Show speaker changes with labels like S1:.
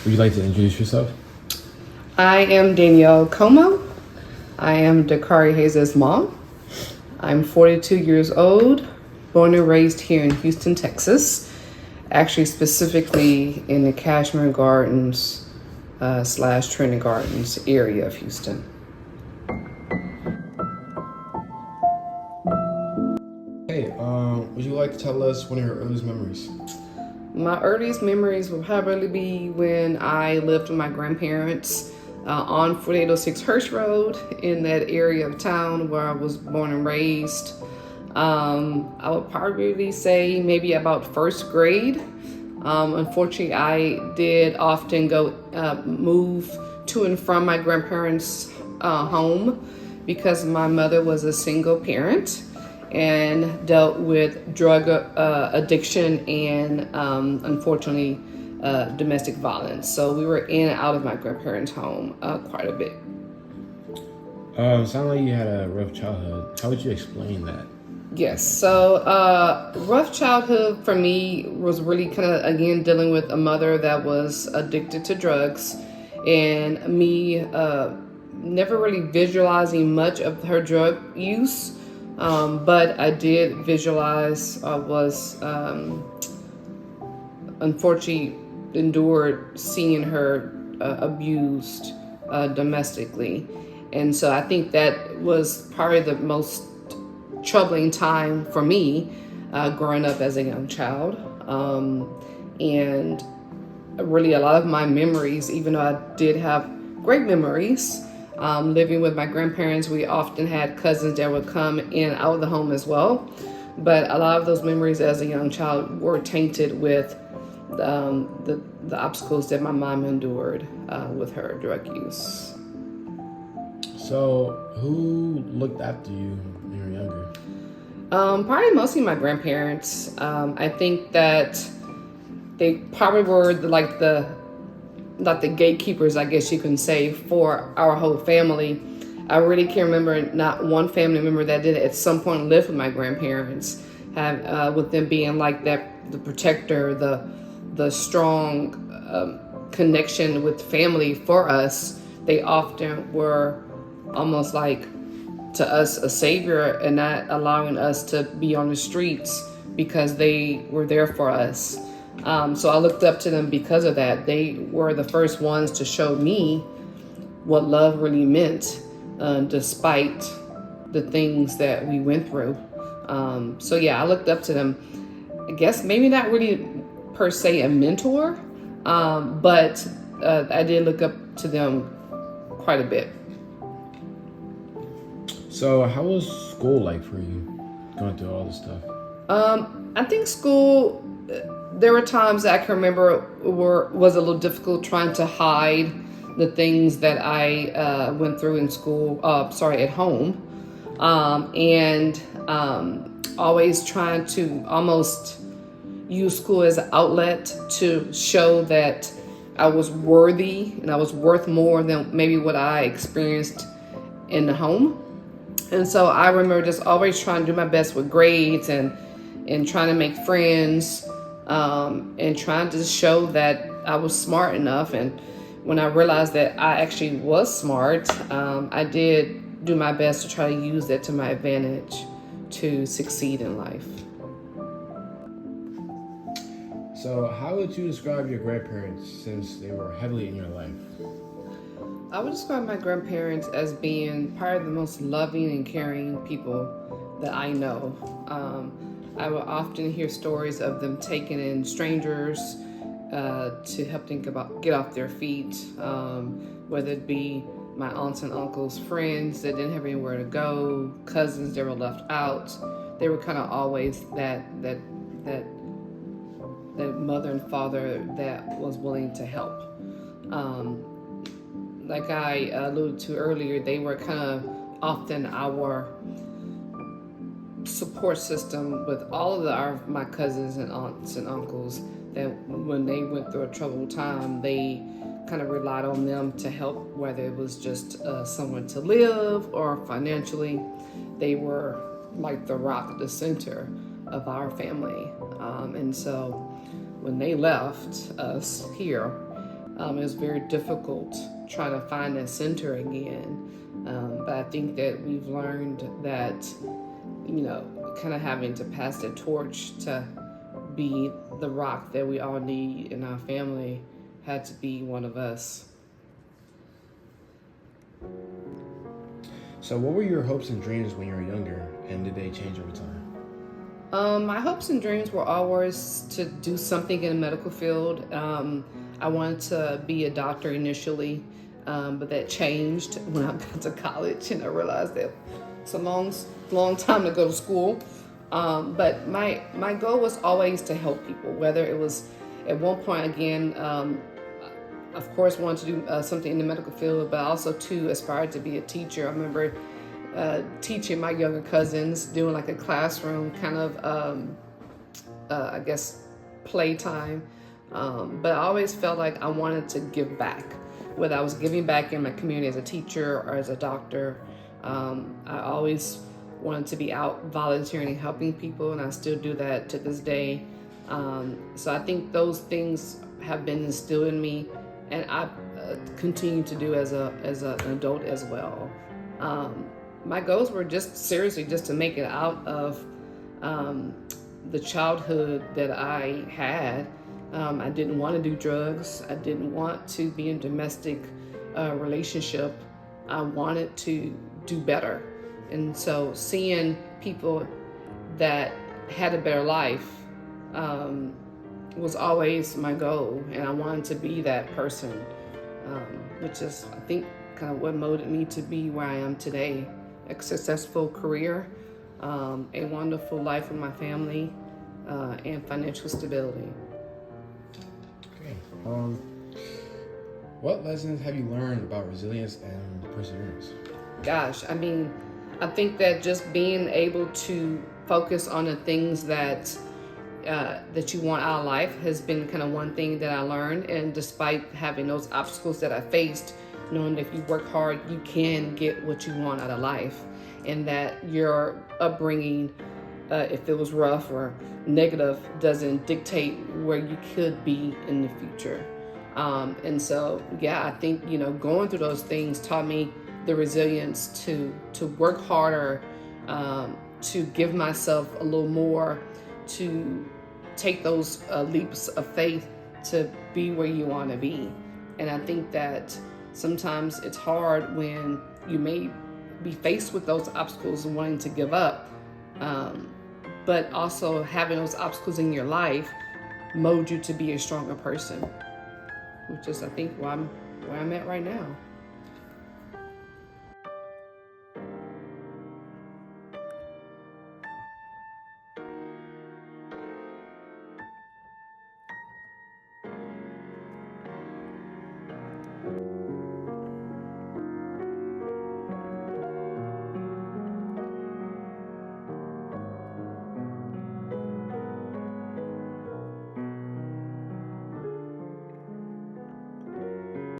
S1: Would you like to introduce yourself?
S2: I am Danielle Como. I am Dakari Hayes' mom. I'm 42 years old, born and raised here in Houston, Texas. Actually, specifically in the Cashmere Gardens slash Trinity Gardens area of Houston.
S1: Hey, would you like to tell us one of your earliest memories?
S2: My earliest memories will probably be when I lived with my grandparents on 4806 Hirsch Road in that area of town where I was born and raised. I would probably say maybe about first grade. Unfortunately, I did often go move to and from my grandparents' home because my mother was a single parent and dealt with drug addiction and unfortunately domestic violence. So we were in and out of my grandparents' home quite a bit.
S1: Sound like you had a rough childhood. How would you explain that?
S2: Yes, so rough childhood for me was really kind of, again, dealing with a mother that was addicted to drugs and me never really visualizing much of her drug use. But I did visualize, was unfortunately endured seeing her abused domestically. And so I think that was probably the most troubling time for me growing up as a young child. And really a lot of my memories, even though I did have great memories, living with my grandparents, we often had cousins that would come in and out of the home as well. But a lot of those memories as a young child were tainted with the obstacles that my mom endured with her drug use.
S1: So, who looked after you when you were younger?
S2: Probably mostly my grandparents. I think that they probably were not the gatekeepers, I guess you can say, for our whole family. I really can't remember not one family member that did at some point live with my grandparents, with them being like that, the protector, the strong connection with family for us. They often were almost like to us a savior and not allowing us to be on the streets because they were there for us. So I looked up to them because of that. They were the first ones to show me what love really meant, despite the things that we went through. So yeah, I looked up to them. I guess maybe not really per se a mentor, but I did look up to them quite a bit.
S1: So, how was school like for you, going through all this stuff?
S2: I think school, there were times that I can remember was a little difficult trying to hide the things that I went through in school, at home. And always trying to almost use school as an outlet to show that I was worthy and I was worth more than maybe what I experienced in the home. And so I remember just always trying to do my best with grades and trying to make friends, and trying to show that I was smart enough. And when I realized that I actually was smart, I did do my best to try to use that to my advantage to succeed in life.
S1: So, how would you describe your grandparents since they were heavily in your life?
S2: I would describe my grandparents as being probably the most loving and caring people that I know. I will often hear stories of them taking in strangers to help them get off their feet, whether it be my aunts and uncles, friends that didn't have anywhere to go, cousins that were left out. They were kind of always that mother and father that was willing to help. Like I alluded to earlier, they were kind of often our support system with all of my cousins and aunts and uncles, that when they went through a troubled time, they kind of relied on them to help, whether it was just someone to live or financially. They were like the rock, the center of our family. And so when they left us here, It was very difficult trying to find that center again. But I think that we've learned that, kind of having to pass the torch to be the rock that we all need in our family had to be one of us.
S1: So, what were your hopes and dreams when you were younger, and did they change over time?
S2: My hopes and dreams were always to do something in the medical field. I wanted to be a doctor initially, but that changed when I got to college, and I realized that it's a long time to go to school. But my goal was always to help people, whether it was at one point again, of course, wanted to do something in the medical field, but also to aspire to be a teacher. I remember teaching my younger cousins, doing like a classroom kind of, I guess, playtime. But I always felt like I wanted to give back, whether I was giving back in my community as a teacher or as a doctor. I always wanted to be out volunteering and helping people, and I still do that to this day. So I think those things have been instilled in me, and I continue to do as an adult as well. My goals were just seriously just to make it out of the childhood that I had. I didn't want to do drugs. I didn't want to be in a domestic relationship. I wanted to do better. And so seeing people that had a better life was always my goal. And I wanted to be that person, which is, I think, kind of what motivated me to be where I am today. A successful career, a wonderful life with my family, and financial stability.
S1: Okay. What lessons have you learned about resilience and perseverance?
S2: Gosh, I mean, I think that just being able to focus on the things that you want out of life has been kind of one thing that I learned. And despite having those obstacles that I faced, knowing that if you work hard, you can get what you want out of life, and that your upbringing, if it was rough or negative, doesn't dictate where you could be in the future. And so, yeah, I think, going through those things taught me the resilience to work harder, to give myself a little more, to take those leaps of faith to be where you want to be. And I think that sometimes it's hard when you may be faced with those obstacles and wanting to give up, but also having those obstacles in your life mold you to be a stronger person, which is, I think, where I'm at right now.